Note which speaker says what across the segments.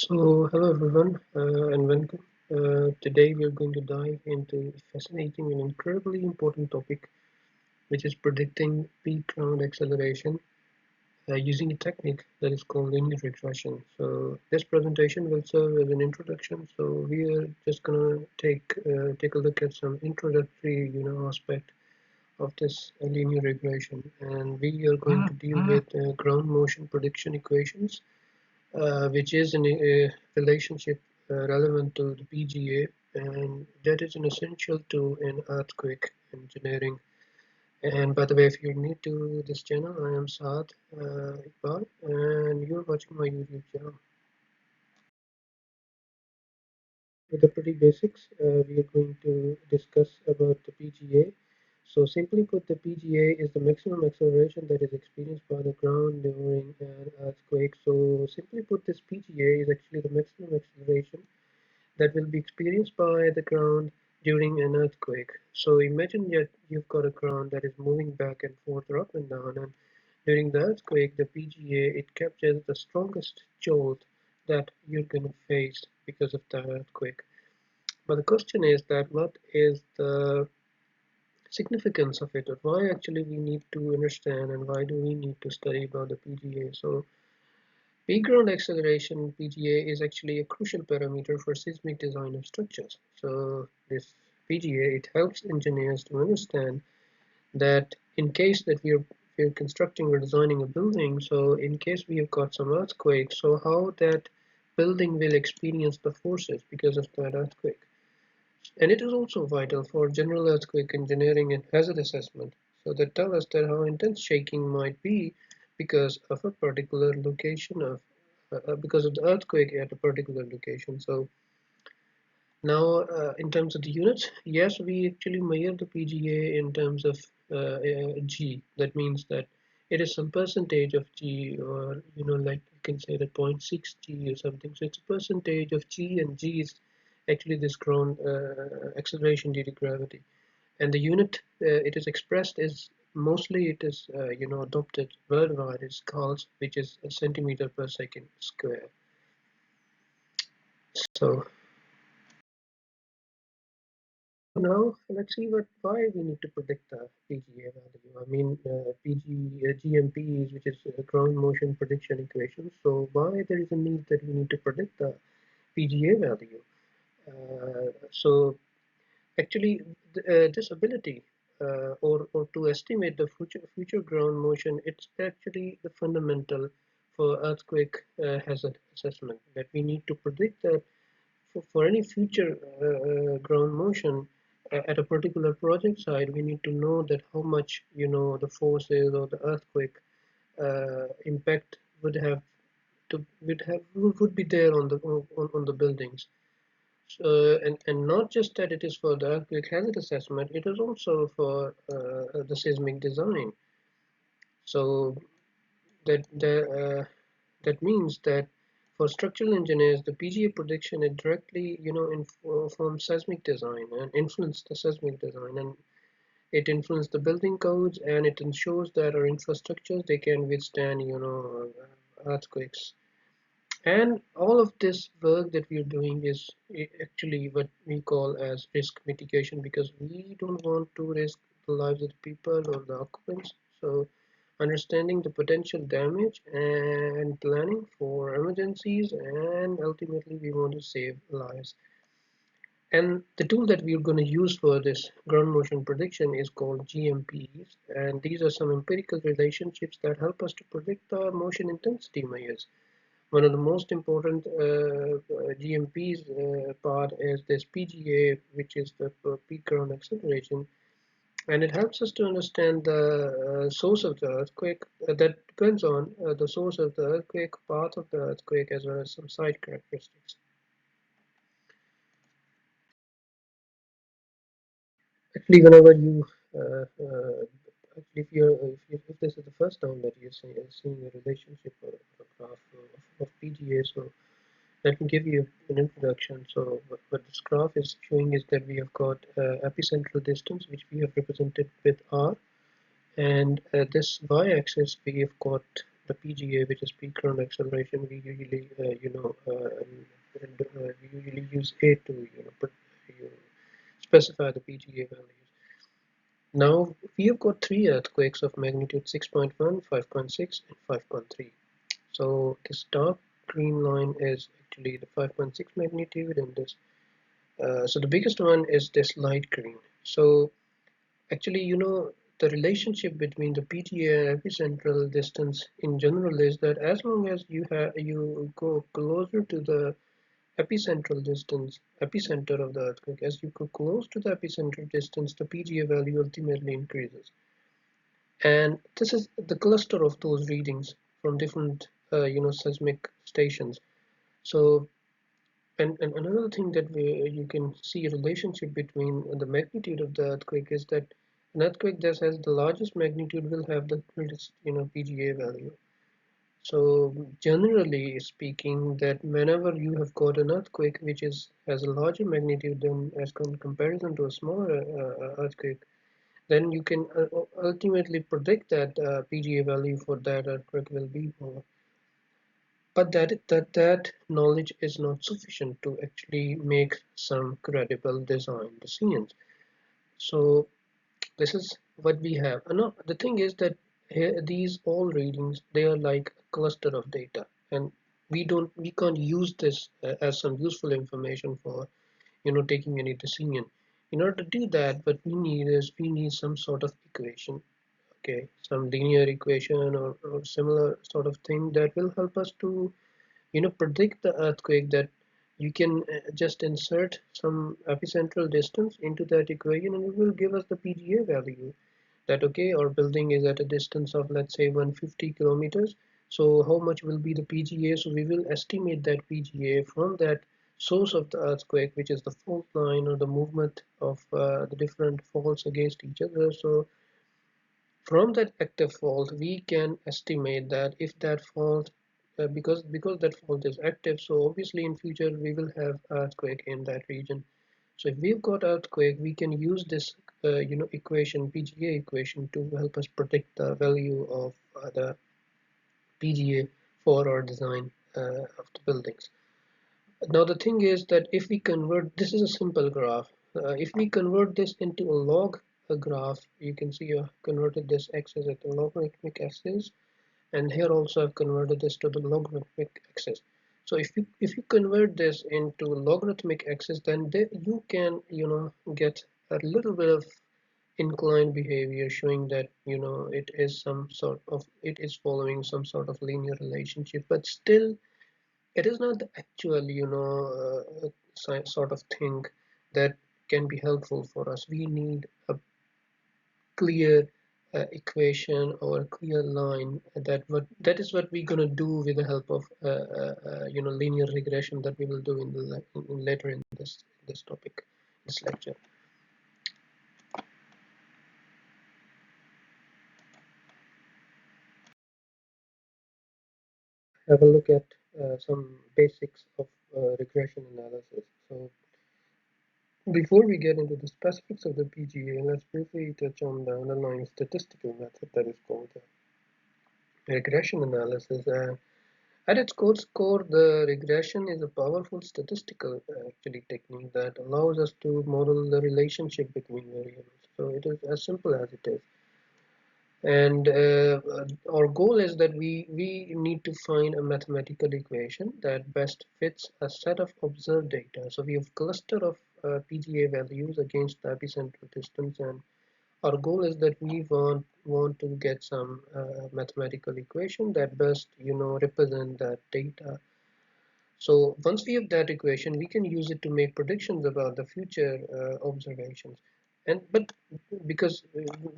Speaker 1: Hello everyone, and welcome. Today we are going to dive into a fascinating and incredibly important topic, which is predicting peak ground acceleration using a technique that is called linear regression. So, this presentation will serve as an introduction. So, we are just gonna take a look at some introductory, aspect of this linear regression, and we are going to deal with ground motion prediction equations, which is a relationship relevant to the PGA, and that is an essential tool in earthquake engineering. And by the way, if you're new to this channel, I am Saad Iqbal, and you're watching my YouTube channel. With the pretty basics, we are going to discuss about the PGA. So simply put, the PGA is the maximum acceleration that is experienced by the ground during an earthquake. So simply put, this PGA is actually the maximum acceleration that will be experienced by the ground during an earthquake. So imagine that you've got a ground that is moving back and forth or up and down, and during the earthquake, the PGA it captures the strongest jolt that you're going to face because of the earthquake. But the question is that what is the significance of it, or why actually we need to understand and why do we need to study about the PGA? So peak ground acceleration (PGA) is actually a crucial parameter for seismic design of structures. So this PGA it helps engineers to understand that in case that we're constructing or designing a building, so in case we have got some earthquake, so how that building will experience the forces because of that earthquake. And it is also vital for general earthquake engineering and hazard assessment, so that tell us that how intense shaking might be because of a particular location of because of the earthquake at a particular location. So now, in terms of the units, yes, we actually measure the PGA in terms of G. That means that it is some percentage of G, or like you can say that 0.6 G or something. So it's a percentage of G, and G is actually this ground acceleration due to gravity. And the unit it is expressed is mostly it is adopted worldwide is called, which is a centimeter per second square. So now let's see why we need to predict the PGA value. I mean, GMPs, which is ground motion prediction equations. So why there is a need that we need to predict the PGA value? So actually, this ability or to estimate the future ground motion, it's actually the fundamental for earthquake hazard assessment, that we need to predict that for any future ground motion at a particular project site, we need to know that how much the forces or the earthquake impact would be there on the buildings. So, and not just that it is for the earthquake hazard assessment, it is also for the seismic design. So that means that for structural engineers, the PGA prediction it directly, informs seismic design and influence the seismic design, and it influences the building codes, and it ensures that our infrastructures they can withstand, earthquakes. And all of this work that we are doing is actually what we call as risk mitigation, because we don't want to risk the lives of the people or the occupants. So understanding the potential damage and planning for emergencies, and ultimately we want to save lives. And the tool that we're going to use for this ground motion prediction is called GMPs, and these are some empirical relationships that help us to predict the motion intensity measures. One of the most important GMPs part is this PGA, which is the peak ground acceleration, and it helps us to understand the source of the earthquake. That depends on the source of the earthquake, path of the earthquake, as well as some site characteristics. Actually, whenever you actually if this is the first time that you're seeing a relationship or a graph of PGA, so let me give you an introduction. So what this graph is showing is that we have got epicentral distance, which we have represented with R, and this y-axis we have got the PGA, which is peak ground acceleration, we usually we usually use A to you specify the PGA values. Now we have got three earthquakes of magnitude 6.1, 5.6, and 5.3. So this dark green line is actually the 5.6 magnitude, and this so the biggest one is this light green. So actually, the relationship between the PTA and epicentral distance in general is that as long as you go closer to the epicenter of the earthquake, as you go close to the epicenter distance, the PGA value ultimately increases. And this is the cluster of those readings from different, seismic stations. So, and another thing that you can see a relationship between the magnitude of the earthquake is that an earthquake that has the largest magnitude will have the greatest, PGA value. So generally speaking, that whenever you have got an earthquake which has a larger magnitude than as comparison to a smaller earthquake, then you can ultimately predict that PGA value for that earthquake will be more. But that knowledge is not sufficient to actually make some credible design decisions. So this is what we have. And no, the thing is that here, these all readings, they are like a cluster of data, and we can't use this as some useful information for taking any decision. In order to do that, what we need is we need some sort of equation, okay, some linear equation or similar sort of thing that will help us to predict the earthquake, that you can just insert some epicentral distance into that equation and it will give us the PGA value, that okay, our building is at a distance of, let's say, 150 kilometers, so how much will be the PGA? So we will estimate that PGA from that source of the earthquake, which is the fault line or the movement of the different faults against each other. So from that active fault, we can estimate that if that fault, because that fault is active, so obviously in future we will have earthquake in that region. So if we've got earthquake, we can use this, equation, PGA equation, to help us predict the value of the PGA for our design of the buildings. Now the thing is that if we convert, this is a simple graph. If we convert this into a log graph, you can see I've converted this axis at the logarithmic axis, and here also I've converted this to the logarithmic axis. So if you convert this into logarithmic axis, then you can get a little bit of inclined behavior showing that it is following some sort of linear relationship, but still it is not the actual sort of thing that can be helpful for us. We need a clear equation or a clear line, that is what we're going to do with the help of linear regression, that we will do later in this topic, this lecture. Have a look at some basics of regression analysis. So before we get into the specifics of the PGA, let's briefly touch on the underlying statistical method that is called regression analysis. At its core, the regression is a powerful statistical actually technique that allows us to model the relationship between variables. So it is as simple as it is. And our goal is that we need to find a mathematical equation that best fits a set of observed data. So we have cluster of PGA values against the epicentral distance, and our goal is that we want to get some mathematical equation that best represent that data. So once we have that equation, we can use it to make predictions about the future observations. And but because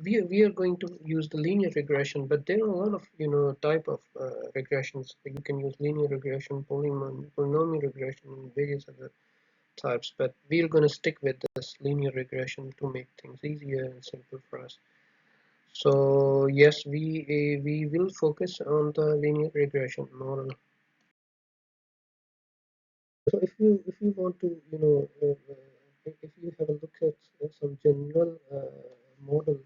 Speaker 1: we are going to use the linear regression, but there are a lot of type of regressions. You can use linear regression, polynomial regression, and various other types. But we are going to stick with this linear regression to make things easier and simple for us. So yes, we will focus on the linear regression model. So if you want to if you have a look at some general model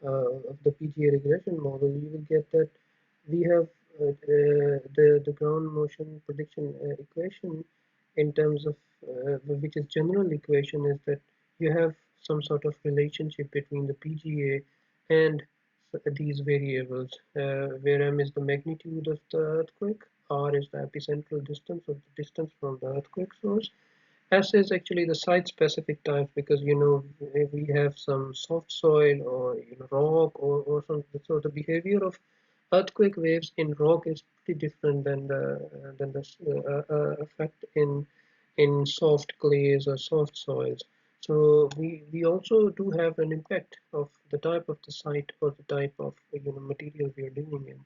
Speaker 1: of the PGA regression model, you will get that we have the ground motion prediction equation in terms of which is general equation is that you have some sort of relationship between the PGA and these variables, where m is the magnitude of the earthquake, r is the epicentral distance or the distance from the earthquake source. S is actually the site-specific type because we have some soft soil or rock or something. So the behavior of earthquake waves in rock is pretty different than the effect in soft clays or soft soils. So we also do have an impact of the type of the site or the type of material we are living in.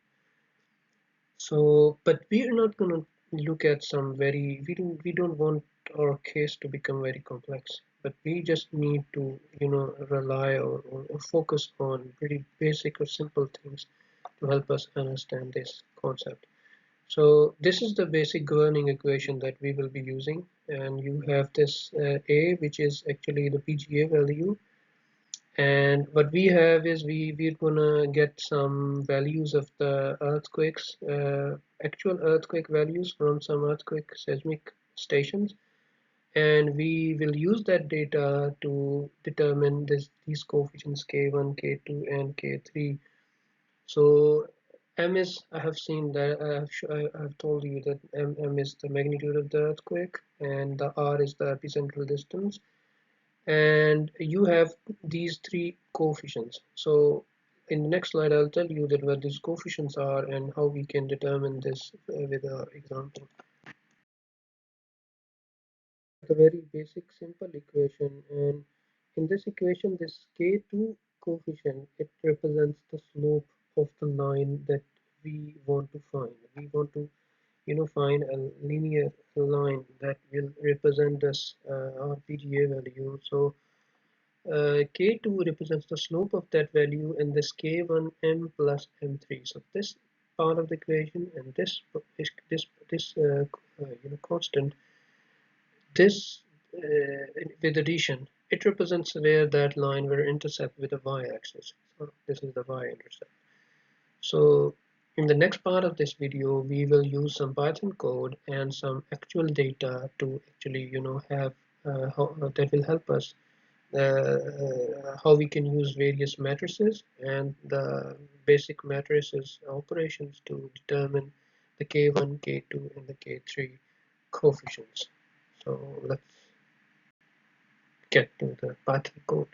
Speaker 1: So, but we are not going to look at some very, we don't want our case to become very complex, but we just need to, rely or focus on pretty basic or simple things to help us understand this concept. So this is the basic governing equation that we will be using, and you have this A, which is actually the PGA value, and what we have is we're gonna get some values of the earthquakes, actual earthquake values from some earthquake seismic stations, and we will use that data to determine these coefficients K1, K2, and K3. So M is, I have seen that I have told you that M is the magnitude of the earthquake, and the R is the epicentral distance, and you have these three coefficients. So in the next slide, I'll tell you that what these coefficients are and how we can determine this with our example. A very basic simple equation, and in this equation, this K2 coefficient, it represents the slope of the line that we want to find. We want to find a linear line that will represent this our PGA value. So K2 represents the slope of that value and this K1 m plus m3. So this part of the equation and this constant, this with addition, it represents where that line will intercept with the y-axis. So this is the y-intercept. So in the next part of this video, we will use some Python code and some actual data to actually have that will help us how we can use various matrices and the basic matrices operations to determine the K1, K2, and the K3 coefficients. So let's get to the Python code.